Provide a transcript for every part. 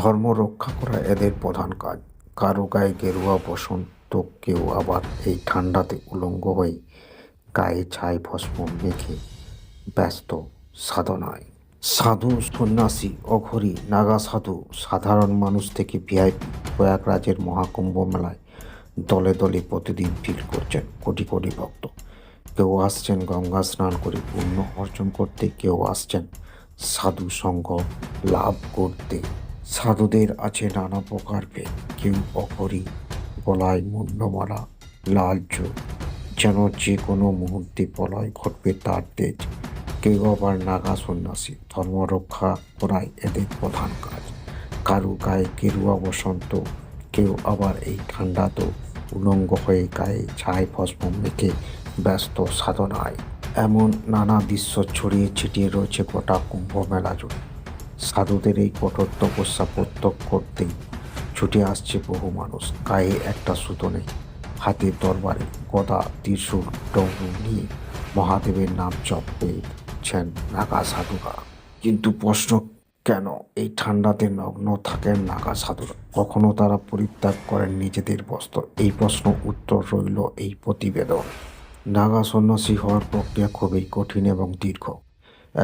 ধর্ম রক্ষা করা এদের প্রধান কাজ। কারো গায়ে গেরুয়া বসন্ত, কেউ আবার এই ঠান্ডাতে উলঙ্গ হয়ে গায়ে ছাই ভস্ম মেখে ব্যস্ত সাধনায়। সাধু, সন্ন্যাসী, অঘরী, নাগা সাধু, সাধারণ মানুষ থেকে ভিআইপি, প্রয়াগরাজের মহাকুম্ভ মেলায় দলে দলে প্রতিদিন ভিড় করছেন কোটি কোটি ভক্ত। কেউ আসছেন গঙ্গা স্নান করে পুণ্য অর্জন করতে, কেউ আসছেন সাধু সঙ্গ লাভ করতে। সাধুদের আছে নানা প্রকার ভেদ। কেউ অঘরী, গলায় মুন্ডমালা, লাল চোখ, যেন যে কোনো মুহূর্তে প্রলয় ঘটবে তার তেজ। কেউ আবার নাগা সন্ন্যাসী, ধর্ম রক্ষা করাই এদের প্রধান কাজ। কারু গায়ে গেরুয়া বসন্ত, কেউ আবার এই ঠান্ডাতেও উলঙ্গ হয়ে গায়ে ছাই ভস্ম মেখে ব্যস্ত সাধনায়। এমন নানা দৃশ্য ছড়িয়ে ছিটিয়ে রয়েছে গোটা কুম্ভ মেলা জুড়ে। সাধুদের এই কঠোর তপস্যা প্রত্যক্ষ করতেই ছুটে আসছে বহু মানুষ। গায়ে একটা সুতো নেই, হাতে তরবারি, গদা, ত্রিশূল, ডমরু নিয়ে মহাদেবের নাম জপেছেন নাগা সাধুরা। কিন্তু প্রশ্ন, কেন এই ঠান্ডাতে নগ্ন থাকেন নাগা সাধুরা? কখনো তারা পরিত্যাগ করেন নিজেদের বস্ত্র? এই প্রশ্ন উত্তর রইল এই প্রতিবেদন। নাগা সন্ন্যাসী হওয়ার প্রক্রিয়া খুবই কঠিন এবং দীর্ঘ।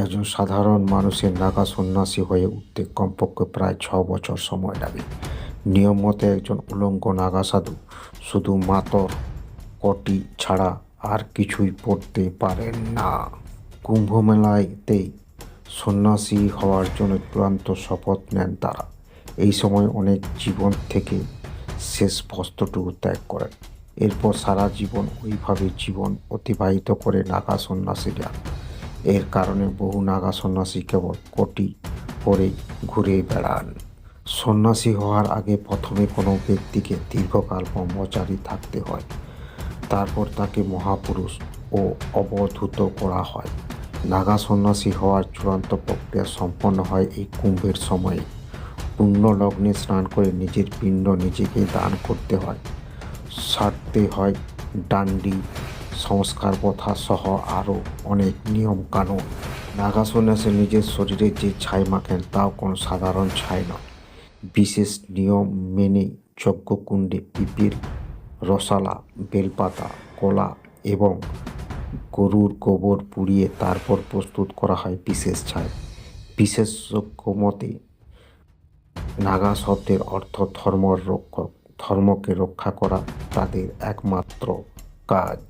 একজন সাধারণ মানুষের নাগা সন্ন্যাসী হয়ে উঠতে কমপক্ষে প্রায় 6 বছর সময় লাগে। নিয়ম মতে একজন উলঙ্গ নাগা সাধু শুধু মাতর কটি ছাড়া আর কিছুই পড়তে পারেন না। কুম্ভ মেলাতেই সন্ন্যাসী হওয়ার জন্য চূড়ান্ত শপথ নেন তারা। এই সময় অনেক জীবন থেকে শেষ বস্ত্রটুকু ত্যাগ করেন। এরপর সারা জীবন ওইভাবে জীবন অতিবাহিত করে নাগা সন্ন্যাসীরা। এর কারণে বহু নাগা সন্ন্যাসী কেবল কোটি পরে ঘুরে বেড়ান। সন্ন্যাসী হওয়ার আগে প্রথমে কোনো ব্যক্তিকে দীর্ঘকাল ব্রহ্মচারী থাকতে হয়। তারপর তাকে মহাপুরুষ ও অবধূত করা হয়। নাগা সন্ন্যাসী হওয়ার চূড়ান্ত প্রক্রিয়া সম্পন্ন হয় এই কুম্ভের সময়ে। পুণ্য লগ্নে স্নান করে নিজের পিণ্ড নিজেকে দান করতে হয়। সারতে হয় ডান্ডি সংস্কার প্রথা সহ আরও অনেক নিয়ম কানুন। নাগা সন্ন্যাসী নিজের শরীরে যে ছাই মাখেন তাও কোনো সাধারণ ছাই নয়। বিশেষ নিয়ম মেনে যজ্ঞকুণ্ডে পিপিল, রসালা, বেলপাতা, কলা এবং গরুর গোবর পুড়িয়ে তারপর প্রস্তুত করা হয় বিশেষ ছাই। বিশেষজ্ঞ মতে নাগা শব্দের অর্থ ধর্মের রক্ষক। ধর্মকে রক্ষা করা তাদের একমাত্র কাজ।